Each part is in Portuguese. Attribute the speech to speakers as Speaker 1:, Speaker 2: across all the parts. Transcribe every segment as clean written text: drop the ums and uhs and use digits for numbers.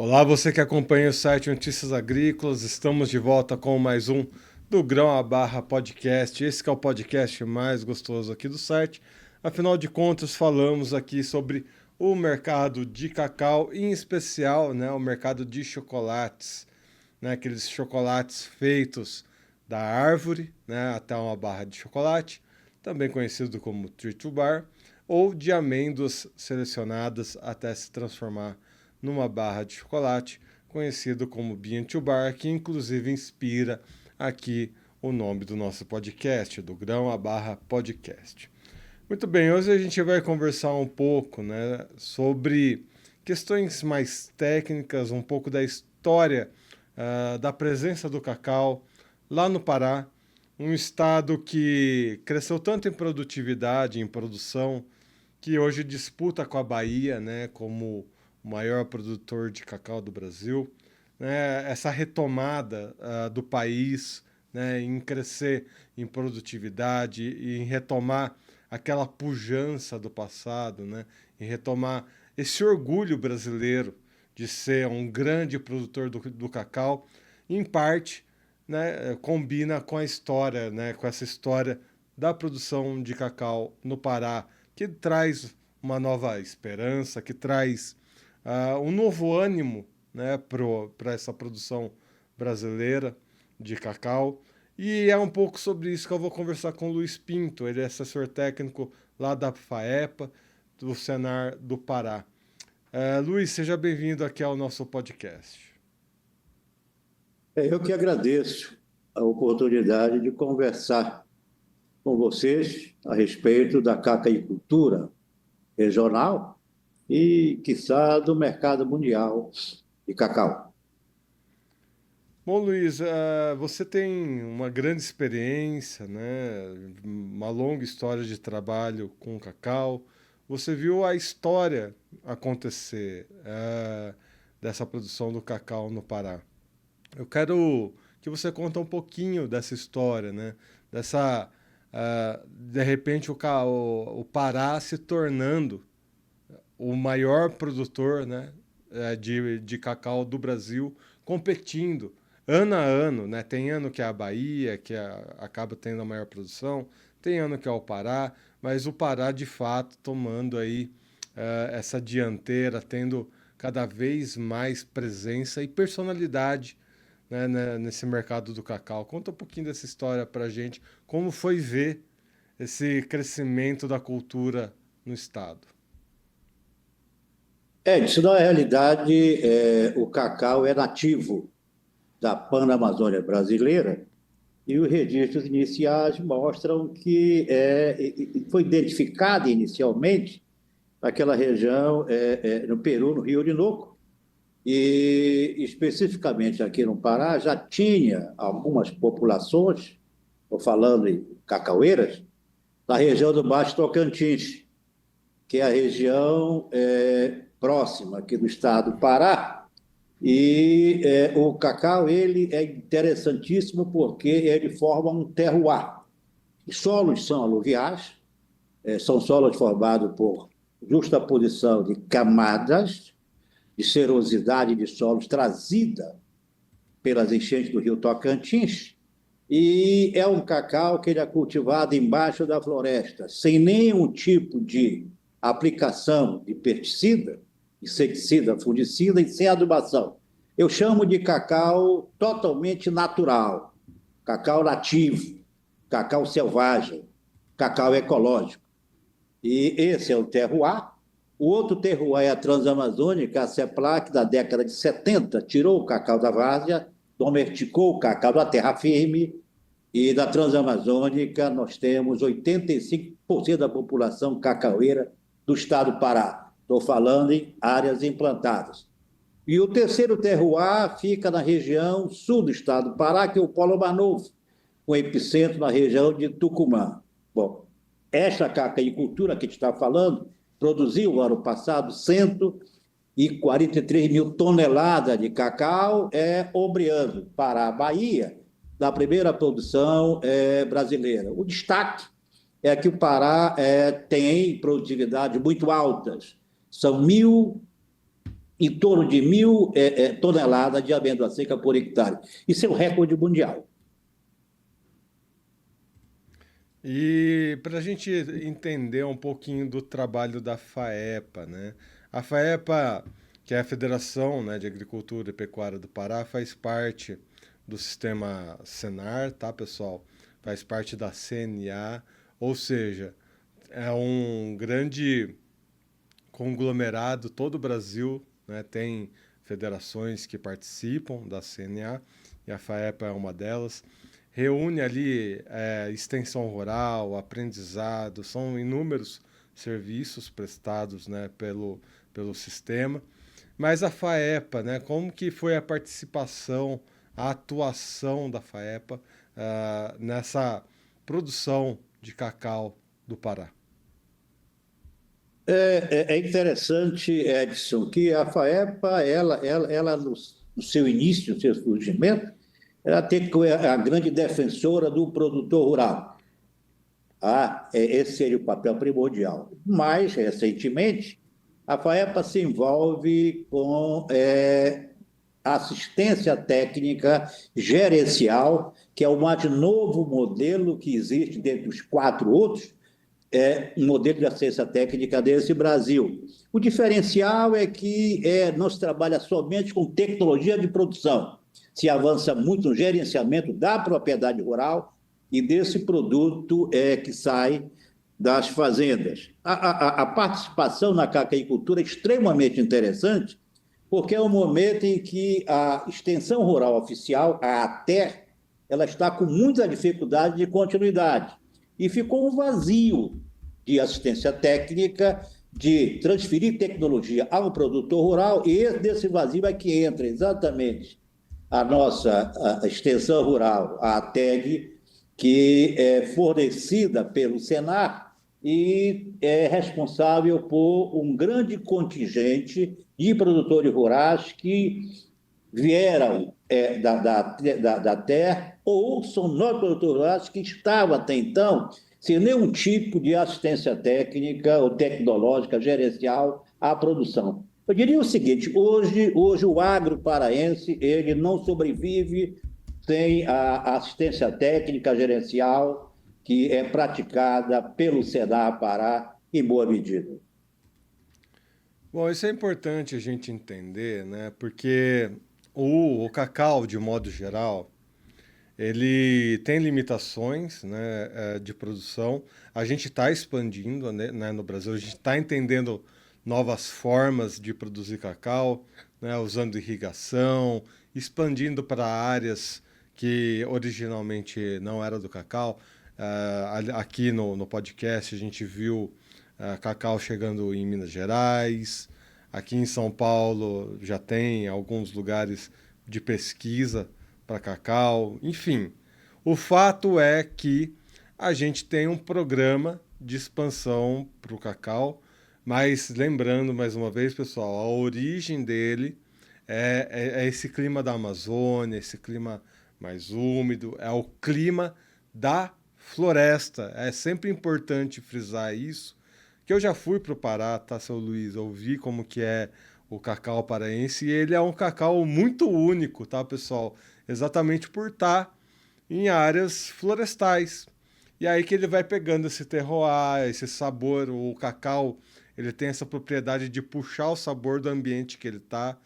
Speaker 1: Olá, você que acompanha o site Notícias Agrícolas, estamos de volta com mais um do Grão à Barra Podcast. Esse que é o podcast mais gostoso aqui do site. Afinal de contas, falamos aqui sobre o mercado de cacau, em especial, né, o mercado de chocolates, né, aqueles chocolates feitos da árvore, né, até uma barra de chocolate, também conhecido como tree to bar, ou de amêndoas selecionadas até se transformar numa barra de chocolate, conhecido como Bean to Bar, que inclusive inspira aqui o nome do nosso podcast, do Grão à Barra Podcast. Muito bem, hoje a gente vai conversar um pouco, né, sobre questões mais técnicas, um pouco da história da presença do cacau lá no Pará, um estado que cresceu tanto em produtividade, em produção, que hoje disputa com a Bahia, né, como o maior produtor de cacau do Brasil, né, essa retomada do país, né, em crescer em produtividade e em retomar aquela pujança do passado, né, em retomar esse orgulho brasileiro de ser um grande produtor do cacau, em parte, né, combina com a história, né, com essa história da produção de cacau no Pará, que traz uma nova esperança, que traz um novo ânimo, né, para essa produção brasileira de cacau. E é um pouco sobre isso que eu vou conversar com o Luiz Pinto, ele é assessor técnico lá da FAEPA, do Senar do Pará. Luiz, seja bem-vindo aqui ao nosso podcast.
Speaker 2: Eu que agradeço a oportunidade de conversar com vocês a respeito da cacaicultura regional e, quiçá, do mercado mundial de cacau.
Speaker 1: Bom, Luiz, você tem uma grande experiência, né? Uma longa história de trabalho com cacau. Você viu a história acontecer dessa produção do cacau no Pará. Eu quero que você conte um pouquinho dessa história, né? De repente, o Pará se tornando o maior produtor, né, de cacau do Brasil, competindo ano a ano, né? Tem ano que é a Bahia, acaba tendo a maior produção, tem ano que é o Pará, mas o Pará, de fato, tomando aí essa dianteira, tendo cada vez mais presença e personalidade, né, nesse mercado do cacau. Conta um pouquinho dessa história pra gente, como foi ver esse crescimento da cultura no estado.
Speaker 2: Isso na realidade, o cacau é nativo da Panamazônia brasileira e os registros iniciais mostram que foi identificado inicialmente naquela região, no Peru, no Rio Orinoco, e especificamente aqui no Pará já tinha algumas populações, estou falando em cacaueiras, na região do Baixo Tocantins, que é a região próxima aqui do estado do Pará. E o cacau ele é interessantíssimo porque ele forma um terroir. Os solos são aluviais, são solos formados por justaposição de camadas de serosidade de solos trazida pelas enchentes do rio Tocantins, e é um cacau que ele é cultivado embaixo da floresta, sem nenhum tipo de aplicação de pesticida, inseticida, fungicida e sem adubação. Eu chamo de cacau totalmente natural, cacau nativo, cacau selvagem, cacau ecológico. E esse é o terroir. O outro terroir é a Transamazônica, a CEPLAC, da década de 70, tirou o cacau da várzea, domesticou o cacau da terra firme, e da Transamazônica nós temos 85% da população cacaueira do estado do Pará. Estou falando em áreas implantadas. E o terceiro terroir fica na região sul do estado do Pará, que é o Polo Mar Novo, com epicentro na região de Tucumã. Bom, esta cacaicultura que a gente está falando produziu, no ano passado, 143 mil toneladas de cacau, ombreando para a Bahia da primeira produção brasileira. O destaque é que o Pará tem produtividades muito altas. São em torno de 1.000 toneladas de amêndoa seca por hectare. Isso é um recorde mundial.
Speaker 1: E para a gente entender um pouquinho do trabalho da FAEPA, né? A FAEPA, que é a Federação, né, de Agricultura e Pecuária do Pará, faz parte do sistema Senar, tá, pessoal? Faz parte da CNA, ou seja, é um grande conglomerado, todo o Brasil, né, tem federações que participam da CNA e a FAEPA é uma delas. Reúne ali extensão rural, aprendizado, são inúmeros serviços prestados, né, pelo sistema. Mas a FAEPA, né, como que foi a participação, a atuação da FAEPA nessa produção de cacau do Pará?
Speaker 2: É interessante, Edson, que a FAEPA, ela no seu início, no seu surgimento, ela tem que ser a grande defensora do produtor rural. Esse seria o papel primordial. Mais recentemente, a FAEPA se envolve com assistência técnica gerencial, que é o mais novo modelo que existe dentre os 4 outros, um modelo de assistência técnica desse Brasil. O diferencial é que não se trabalha somente com tecnologia de produção, se avança muito no gerenciamento da propriedade rural e desse produto que sai das fazendas. A participação na cacaicultura é extremamente interessante, porque é um momento em que a extensão rural oficial, a ATER, ela está com muita dificuldade de continuidade. E ficou um vazio de assistência técnica, de transferir tecnologia ao produtor rural, e desse vazio é que entra exatamente a nossa extensão rural, a ATEG, que é fornecida pelo Senar e é responsável por um grande contingente de produtores rurais que vieram da terra ou são novos produtores rurais que estavam até então sem nenhum tipo de assistência técnica ou tecnológica gerencial à produção. Eu diria o seguinte, hoje o agro paraense ele não sobrevive sem a assistência técnica gerencial que é praticada pelo Senar Pará em boa medida.
Speaker 1: Bom, isso é importante a gente entender, né? Porque o cacau, de modo geral, ele tem limitações, né, de produção. A gente está expandindo, né, no Brasil, a gente está entendendo novas formas de produzir cacau, né, usando irrigação, expandindo para áreas que originalmente não era do cacau. Aqui no podcast a gente viu cacau chegando em Minas Gerais. Aqui em São Paulo já tem alguns lugares de pesquisa para cacau. Enfim, o fato é que a gente tem um programa de expansão para o cacau, mas lembrando mais uma vez, pessoal, a origem dele é esse clima da Amazônia, esse clima mais úmido, é o clima da floresta. É sempre importante frisar isso, que eu já fui para o Pará, tá, seu Luiz? Eu vi como que é o cacau paraense e ele é um cacau muito único, tá, pessoal? Exatamente por estar em áreas florestais. E aí que ele vai pegando esse terroir, esse sabor, o cacau, ele tem essa propriedade de puxar o sabor do ambiente que ele está.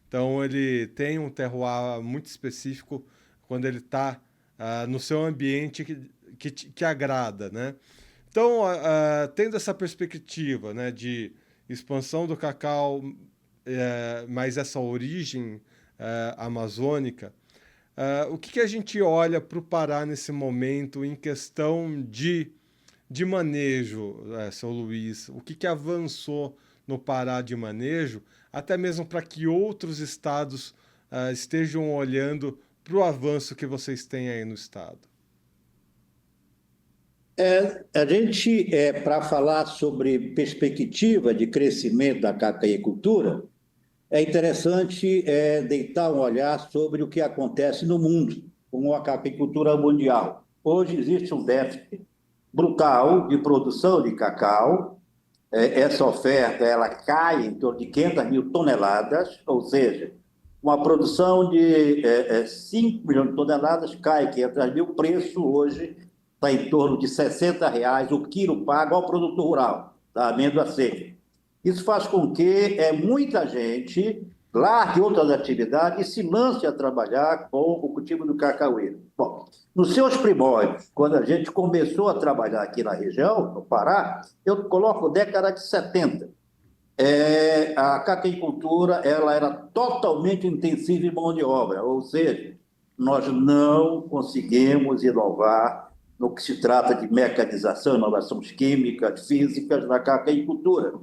Speaker 1: Então ele tem um terroir muito específico quando ele está no seu ambiente que agrada, né? Então, tendo essa perspectiva, né, de expansão do cacau, mas essa origem amazônica, o que a gente olha para o Pará nesse momento em questão de manejo, seu Luiz? O que avançou no Pará de manejo, até mesmo para que outros estados estejam olhando para o avanço que vocês têm aí no estado?
Speaker 2: A gente, para falar sobre perspectiva de crescimento da cacaicultura, é interessante deitar um olhar sobre o que acontece no mundo com a cacaicultura mundial. Hoje existe um déficit brutal de produção de cacau essa oferta ela cai em torno de 500 mil toneladas, ou seja, uma produção de 5 milhões de toneladas cai 500 mil, o preço hoje está em torno de R$ 60 o quilo pago ao produtor rural, da amêndoa seca. Isso faz com que muita gente largue outras atividades e se lance a trabalhar com o cultivo do cacaueiro. Bom, nos seus primórdios, quando a gente começou a trabalhar aqui na região, no Pará, eu coloco década de 70. A caceicultura ela era totalmente intensiva em mão de obra, ou seja, nós não conseguimos inovar no que se trata de mecanização, inovações químicas, físicas na caceicultura.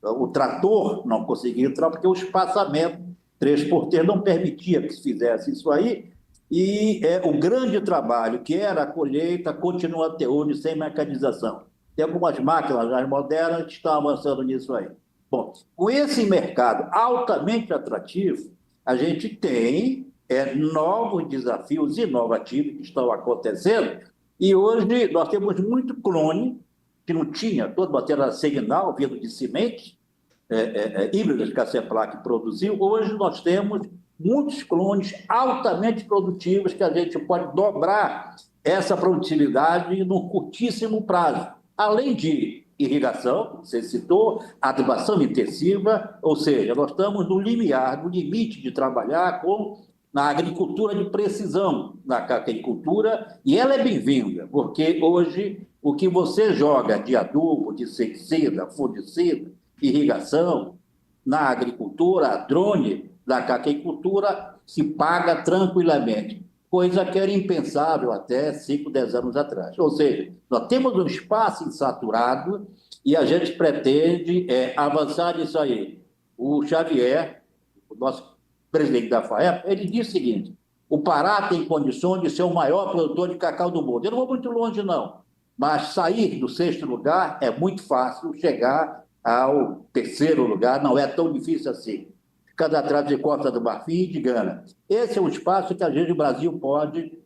Speaker 2: O trator não conseguia entrar porque o espaçamento 3x3 não permitia que se fizesse isso aí, e o grande trabalho, que era a colheita, continua até hoje sem mecanização. Tem algumas máquinas mais modernas que estão avançando nisso aí. Bom, com esse mercado altamente atrativo, a gente tem novos desafios inovativos que estão acontecendo, e hoje nós temos muito clone, que não tinha, todo material seminal vindo de sementes, híbridas que a Semplac produziu. Hoje nós temos muitos clones altamente produtivos que a gente pode dobrar essa produtividade num curtíssimo prazo. Além de irrigação, você citou, adubação intensiva, ou seja, nós estamos no limiar, no limite de trabalhar na agricultura de precisão, na caceicultura, e ela é bem-vinda, porque hoje o que você joga de adubo, de inseticida, fungicida, irrigação, na agricultura, drone, da caceicultura, se paga tranquilamente, coisa que era impensável até 5, 10 anos atrás. Ou seja, nós temos um espaço insaturado e a gente pretende avançar nisso aí. O Xavier, o nosso presidente da FAEP, ele disse o seguinte: o Pará tem condições de ser o maior produtor de cacau do mundo. Eu não vou muito longe, não, mas sair do 6º lugar é muito fácil, chegar ao 3º lugar não é tão difícil assim. Ficar atrás de Costa do Marfim e de Gana. Esse é um espaço que a gente, o Brasil, pode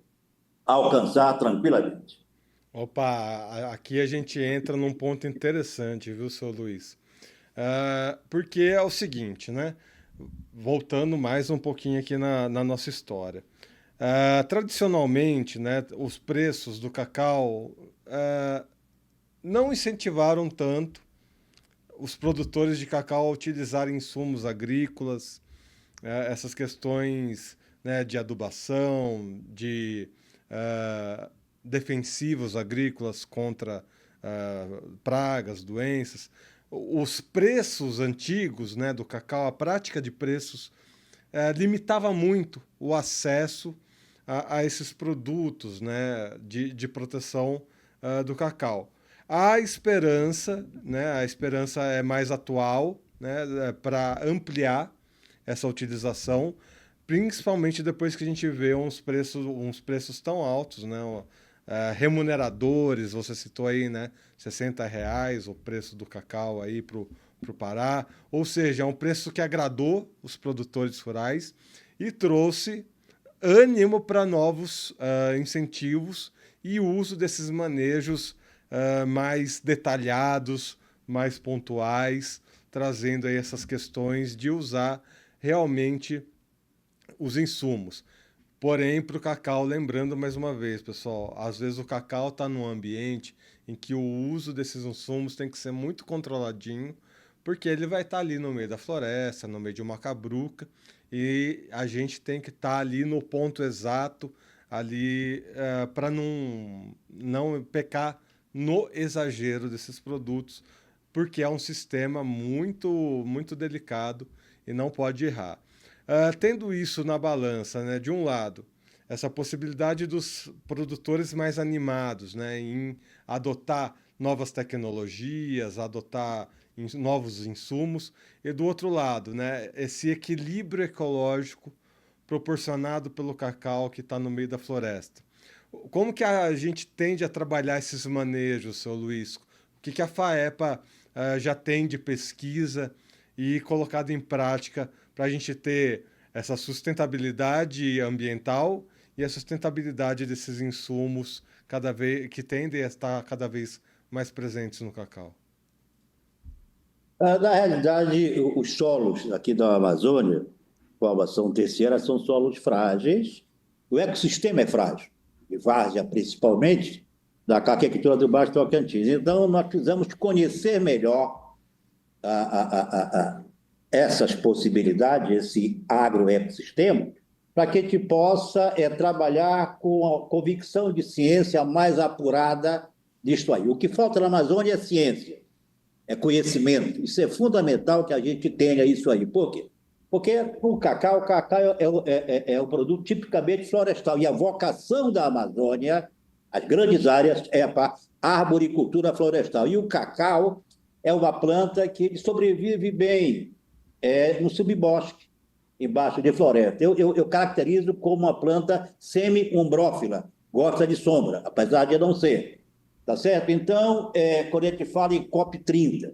Speaker 2: alcançar tranquilamente.
Speaker 1: Opa, aqui a gente entra num ponto interessante, viu, seu Luiz? Porque é o seguinte, né? Voltando mais um pouquinho aqui na nossa história. Tradicionalmente, né, os preços do cacau não incentivaram tanto os produtores de cacau a utilizarem insumos agrícolas, essas questões, né, de adubação, de defensivos agrícolas contra pragas, doenças. Os preços antigos, né, do cacau, a prática de preços limitava muito o acesso a esses produtos, né, de proteção do cacau. A esperança, né, a esperança é mais atual, né, para ampliar essa utilização, principalmente depois que a gente vê uns preços tão altos, né, remuneradores. Você citou aí, né, R$ 60 o preço do cacau aí para o Pará, ou seja, é um preço que agradou os produtores rurais e trouxe ânimo para novos incentivos e uso desses manejos mais detalhados, mais pontuais, trazendo aí essas questões de usar realmente os insumos. Porém, para o cacau, lembrando mais uma vez, pessoal, às vezes o cacau está num ambiente em que o uso desses insumos tem que ser muito controladinho, porque ele vai estar ali no meio da floresta, no meio de uma cabruca, e a gente tem que estar ali no ponto exato, ali para não pecar no exagero desses produtos, porque é um sistema muito delicado e não pode errar. Tendo isso na balança, né, de um lado, essa possibilidade dos produtores mais animados, né, em adotar novas tecnologias, adotar novos insumos, e do outro lado, né, esse equilíbrio ecológico proporcionado pelo cacau que está no meio da floresta. Como que a gente tende a trabalhar esses manejos, seu Luiz? O que a FAEPA já tem de pesquisa e colocado em prática para a gente ter essa sustentabilidade ambiental e a sustentabilidade desses insumos que tendem a estar cada vez mais presentes no cacau?
Speaker 2: Na realidade, os solos aqui da Amazônia, formação terciária, são solos frágeis. O ecossistema é frágil, de várzea principalmente, da caquecultura do Baixo Tocantins. Então, nós precisamos conhecer melhor essas possibilidades, esse agroecossistema, para que a gente possa trabalhar com a convicção de ciência mais apurada disto aí. O que falta na Amazônia é ciência, é conhecimento. Isso é fundamental que a gente tenha isso aí. Por quê? Porque o cacau é um produto tipicamente florestal, e a vocação da Amazônia, as grandes áreas, é para a arboricultura florestal. E o cacau é uma planta que ele sobrevive bem no subbosque, embaixo de floresta. Eu caracterizo como uma planta semi-umbrófila, gosta de sombra, apesar de não ser. Tá certo? Então, quando a gente fala em COP30,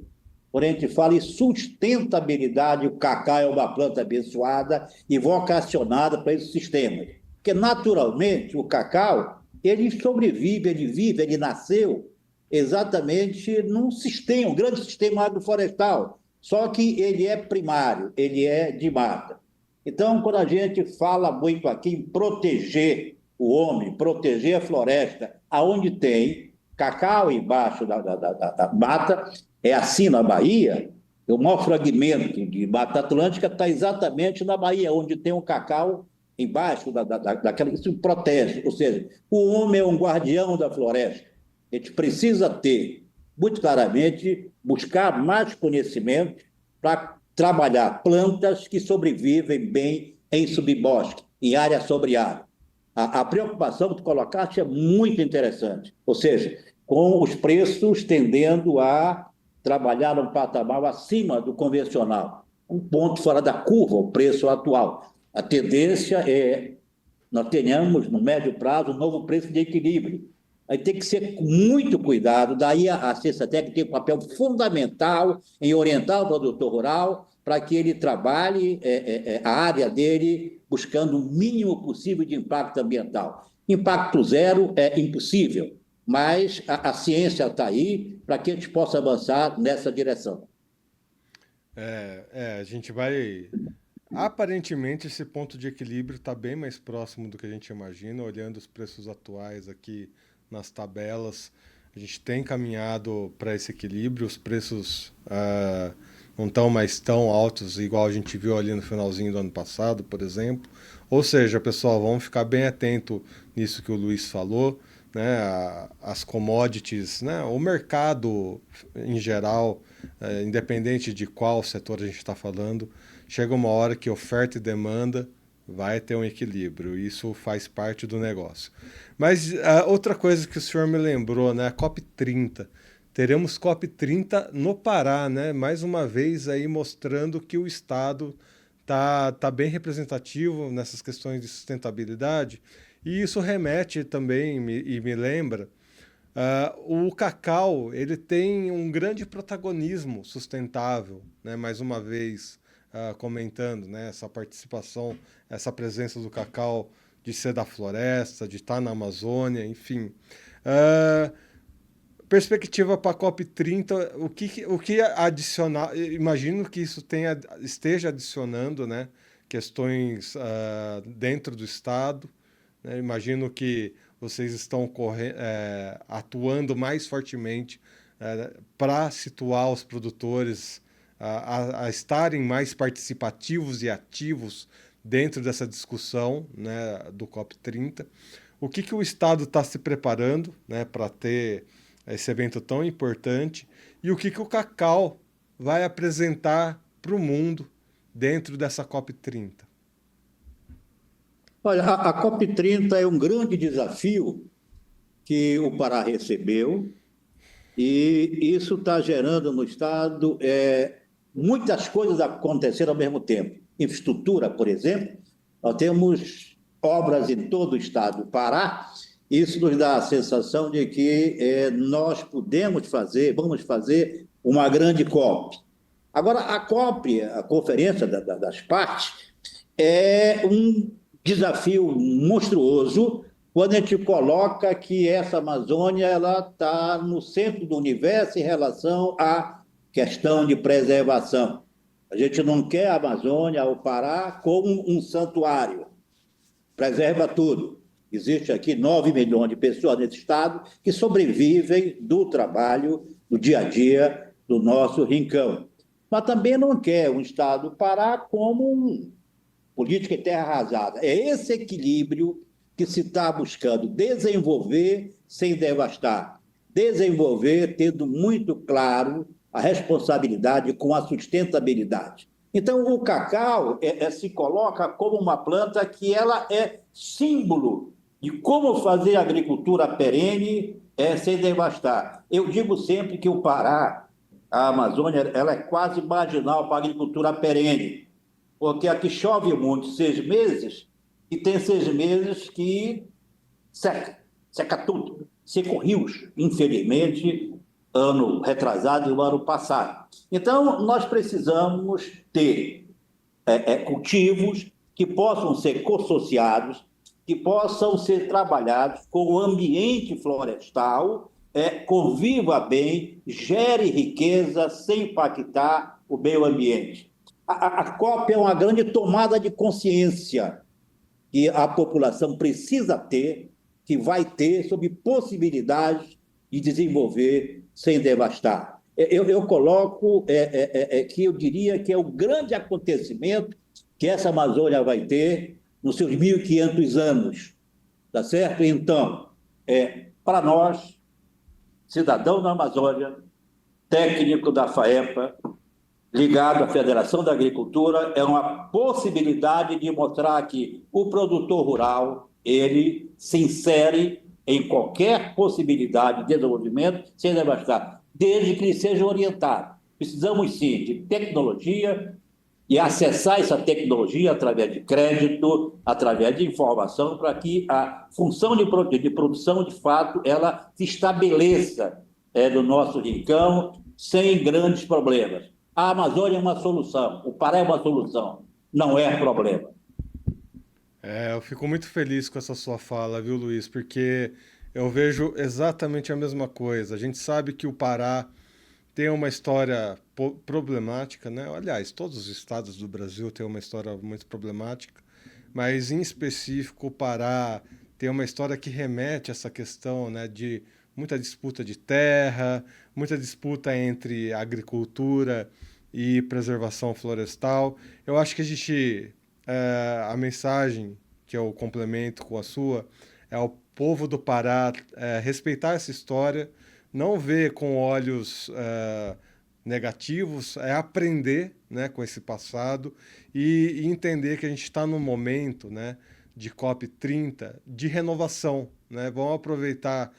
Speaker 2: quando a gente fala em sustentabilidade, o cacau é uma planta abençoada e vocacionada para esse sistema. Porque, naturalmente, o cacau, ele sobrevive, ele vive, ele nasceu exatamente num sistema, um grande sistema agroflorestal. Só que ele é primário, ele é de mata. Então, quando a gente fala muito aqui em proteger o homem, proteger a floresta, aonde tem cacau embaixo da mata, é assim na Bahia, o maior fragmento de Mata Atlântica está exatamente na Bahia, onde tem um cacau embaixo daquela. Isso protege, ou seja, o homem é um guardião da floresta. A gente precisa ter, muito claramente, buscar mais conhecimento para trabalhar plantas que sobrevivem bem em subbosque, em área sobre área. A preocupação que tu colocaste é muito interessante, ou seja, com os preços tendendo a trabalhar num patamar acima do convencional, um ponto fora da curva, o preço atual. A tendência é nós tenhamos, no médio prazo, um novo preço de equilíbrio. Aí tem que ser com muito cuidado, daí a ciência técnica tem um papel fundamental em orientar o produtor rural para que ele trabalhe a área dele buscando o mínimo possível de impacto ambiental. Impacto zero é impossível, mas a ciência está aí para que a gente possa avançar nessa direção.
Speaker 1: A gente vai. Aparentemente, esse ponto de equilíbrio está bem mais próximo do que a gente imagina, olhando os preços atuais aqui nas tabelas. A gente tem caminhado para esse equilíbrio, os preços não estão mais tão altos, igual a gente viu ali no finalzinho do ano passado, por exemplo. Ou seja, pessoal, vamos ficar bem atento nisso que o Luiz falou, né? As commodities, né? O mercado em geral, independente de qual setor a gente está falando, chega uma hora que oferta e demanda vai ter um equilíbrio. Isso faz parte do negócio. Mas outra coisa que o senhor me lembrou, né? A COP30. Teremos COP30 no Pará, né? Mais uma vez aí mostrando que o Estado tá bem representativo nessas questões de sustentabilidade. E isso remete também e me lembra o cacau, ele tem um grande protagonismo sustentável, né? Mais uma vez comentando, né? Essa participação, essa presença do cacau de ser da floresta, de estar na Amazônia, enfim. Perspectiva para a COP30, o que adicionar? Imagino que isso esteja adicionando, né? Questões dentro do Estado, né? Imagino que vocês estão atuando mais fortemente para situar os produtores a estarem mais participativos e ativos dentro dessa discussão, né, do COP30. O que o Estado está se preparando, né, para ter esse evento tão importante e o que o cacau vai apresentar para o mundo dentro dessa COP30?
Speaker 2: Olha, a COP30 é um grande desafio que o Pará recebeu e isso está gerando no Estado muitas coisas acontecendo ao mesmo tempo. Infraestrutura, por exemplo, nós temos obras em todo o Estado do Pará. Isso nos dá a sensação de que nós vamos fazer uma grande COP. Agora, a COP, a Conferência das Partes, é um desafio monstruoso quando a gente coloca que essa Amazônia está no centro do universo em relação a questão de preservação. A gente não quer a Amazônia, o Pará, como um santuário. Preserva tudo. Existe aqui 9 milhões de pessoas nesse estado que sobrevivem do trabalho, do dia a dia, do nosso rincão. Mas também não quer um estado do Pará como política em terra arrasada. É esse equilíbrio que se está buscando desenvolver sem devastar. Desenvolver tendo muito claro a responsabilidade com a sustentabilidade. Então, o cacau se coloca como uma planta que ela é símbolo de como fazer agricultura perene sem devastar. Eu digo sempre que o Pará, a Amazônia, ela é quase marginal para a agricultura perene, porque aqui chove muito 6 meses e tem 6 meses que seca tudo. Seca rios, infelizmente, ano retrasado e o ano passado. Então, nós precisamos ter cultivos que possam ser cossociados, que possam ser trabalhados com o ambiente florestal, conviva bem, gere riqueza sem impactar o meio ambiente. A COP é uma grande tomada de consciência que a população precisa ter, que vai ter, sobre possibilidades de desenvolver sem devastar. Eu coloco que eu diria que é o grande acontecimento que essa Amazônia vai ter nos seus 1.500 anos, tá certo? Então, para nós, cidadão da Amazônia, técnico da FAEPA, ligado à Federação da Agricultura, é uma possibilidade de mostrar que o produtor rural, ele se insere em qualquer possibilidade de desenvolvimento sem devastar, desde que ele seja orientado. Precisamos, sim, de tecnologia e acessar essa tecnologia através de crédito, através de informação, para que a função de produção, de fato, ela se estabeleça no nosso rincão sem grandes problemas. A Amazônia é uma solução, o Pará é uma solução, não é problema.
Speaker 1: Eu fico muito feliz com essa sua fala, viu, Luiz? Porque eu vejo exatamente a mesma coisa. A gente sabe que o Pará tem uma história problemática, né? Aliás, todos os estados do Brasil têm uma história muito problemática, mas em específico o Pará tem uma história que remete a essa questão, né, de muita disputa de terra, muita disputa entre agricultura e preservação florestal. Eu acho que a mensagem que eu complemento com a sua é o povo do Pará respeitar essa história, não ver com olhos negativos, é aprender, né, com esse passado e entender que a gente está num momento, né, de COP30 de renovação, né? Vamos aproveitar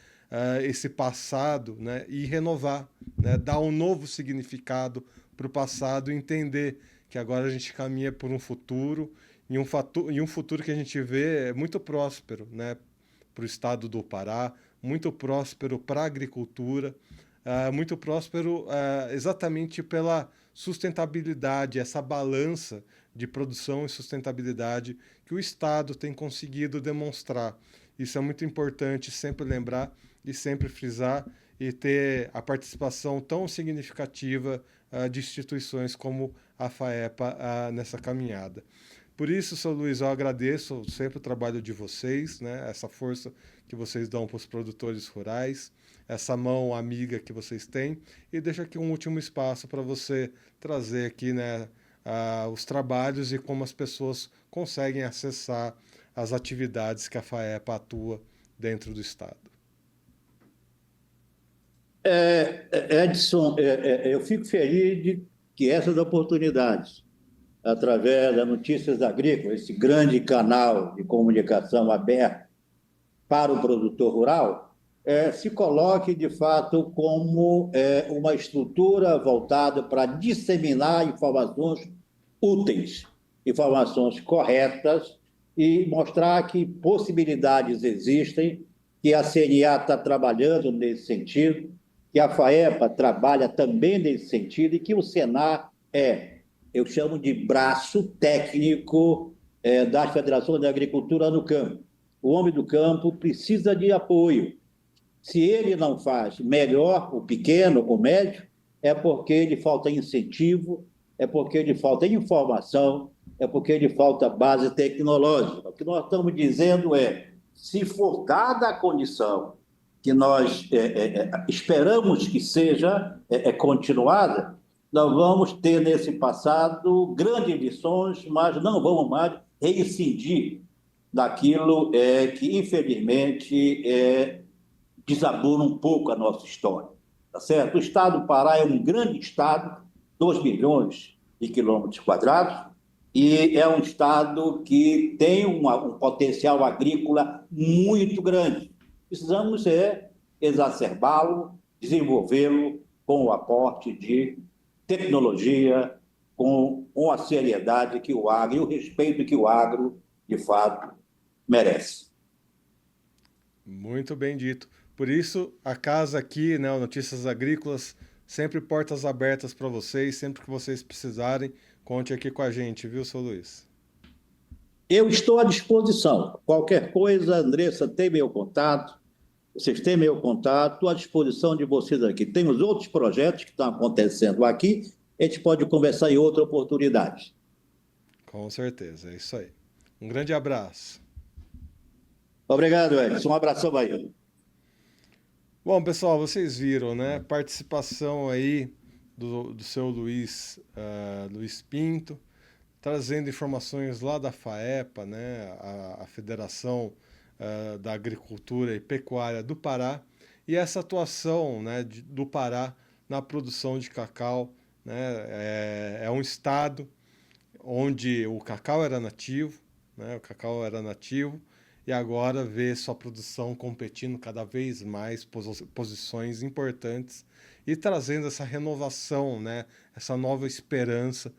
Speaker 1: esse passado, né, e renovar, né, dar um novo significado para o passado e entender que agora a gente caminha por um futuro e um futuro que a gente vê muito próspero, né, para o estado do Pará, muito próspero para a agricultura, muito próspero exatamente pela sustentabilidade, essa balança de produção e sustentabilidade que o Estado tem conseguido demonstrar. Isso é muito importante sempre lembrar e sempre frisar e ter a participação tão significativa de instituições como a FAEPA nessa caminhada. Por isso, seu Luiz, eu agradeço sempre o trabalho de vocês, né? Essa força que vocês dão para os produtores rurais, essa mão amiga que vocês têm, e deixo aqui um último espaço para você trazer aqui, né, os trabalhos e como as pessoas conseguem acessar as atividades que a FAEPA atua dentro do Estado.
Speaker 2: Edson, eu fico feliz de que essas oportunidades, através da Notícias Agrícolas, esse grande canal de comunicação aberto para o produtor rural, se coloque, de fato, como uma estrutura voltada para disseminar informações úteis, informações corretas e mostrar que possibilidades existem, que a CNA está trabalhando nesse sentido, que a FAEPA trabalha também nesse sentido e que o Senar eu chamo de braço técnico das Federações da Agricultura no campo. O homem do campo precisa de apoio. Se ele não faz melhor, o pequeno, o médio, é porque lhe falta incentivo, é porque lhe falta informação, é porque lhe falta base tecnológica. O que nós estamos dizendo é, se for dada a condição que nós esperamos que seja continuada, nós vamos ter nesse passado grandes lições, mas não vamos mais reincidir daquilo que, infelizmente, desabona um pouco a nossa história. Tá certo? O estado do Pará é um grande estado, 2 milhões de quilômetros quadrados, e é um estado que tem um potencial agrícola muito grande. Precisamos exacerbá-lo, desenvolvê-lo com o aporte de tecnologia, com a seriedade que o agro e o respeito que o agro, de fato, merece.
Speaker 1: Muito bem dito. Por isso, a casa aqui, né, o Notícias Agrícolas, sempre portas abertas para vocês, sempre que vocês precisarem, conte aqui com a gente, viu, seu Luiz?
Speaker 2: Eu estou à disposição. Qualquer coisa, Andressa, tem meu contato, vocês têm meu contato, estou à disposição de vocês aqui. Temos outros projetos que estão acontecendo aqui, a gente pode conversar em outra oportunidade.
Speaker 1: Com certeza, é isso aí. Um grande abraço.
Speaker 2: Obrigado, Edson. Um abração aí.
Speaker 1: Bom, pessoal, vocês viram, né? Participação aí do seu Luiz, Luiz Pinto, trazendo informações lá da FAEPA, né? A Federação da Agricultura e Pecuária do Pará, e essa atuação, né, do Pará na produção de cacau, né? É um estado onde o cacau era nativo, né? O cacau era nativo, e agora vê sua produção competindo cada vez mais posições importantes e trazendo essa renovação, né? Essa nova esperança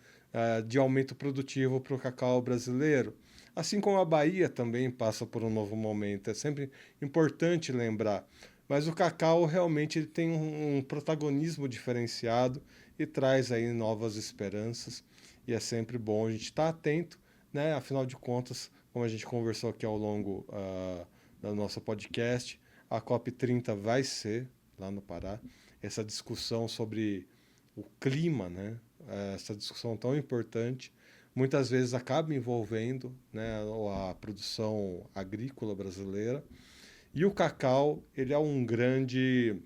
Speaker 1: de aumento produtivo para o cacau brasileiro. Assim como a Bahia também passa por um novo momento, é sempre importante lembrar. Mas o cacau realmente ele tem um protagonismo diferenciado e traz aí novas esperanças. E é sempre bom a gente estar atento, né? Afinal de contas, como a gente conversou aqui ao longo do nosso podcast, a COP30 vai ser lá no Pará. Essa discussão sobre o clima, né? Essa discussão tão importante, muitas vezes acaba envolvendo, né, a produção agrícola brasileira. E o cacau, ele é um grande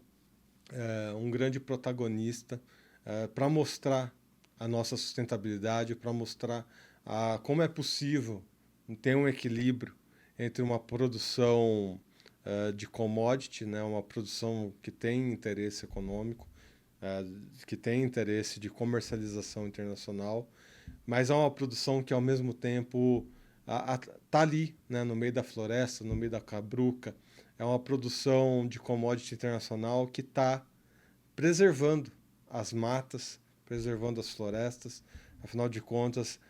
Speaker 1: protagonista para mostrar a nossa sustentabilidade, para mostrar como é possível ter um equilíbrio entre uma produção de commodity, né, uma produção que tem interesse econômico, que tem interesse de comercialização internacional, mas é uma produção que ao mesmo tempo está ali, né, no meio da floresta, no meio da cabruca. É uma produção de commodity internacional que está preservando as matas, preservando as florestas. Afinal de contas,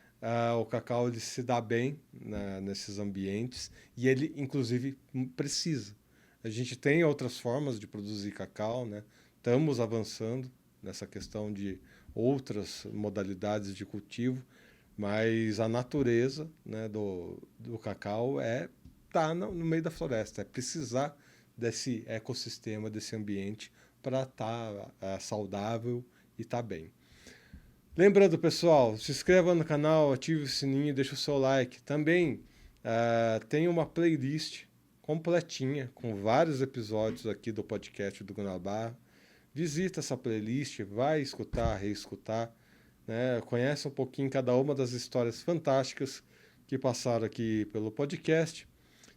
Speaker 1: o cacau ele se dá bem, né, nesses ambientes e ele, inclusive, precisa. A gente tem outras formas de produzir cacau, né? Estamos avançando nessa questão de outras modalidades de cultivo, mas a natureza, né, do cacau tá no meio da floresta, é precisar desse ecossistema, desse ambiente para estar saudável e estar bem. Lembrando, pessoal, se inscreva no canal, ative o sininho, deixa o seu like. Também tem uma playlist completinha com vários episódios aqui do podcast do Guanabara. Visita essa playlist, vai escutar, reescutar, né? Conhece um pouquinho cada uma das histórias fantásticas que passaram aqui pelo podcast.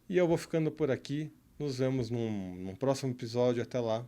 Speaker 1: E eu vou ficando por aqui. Nos vemos num próximo episódio. Até lá.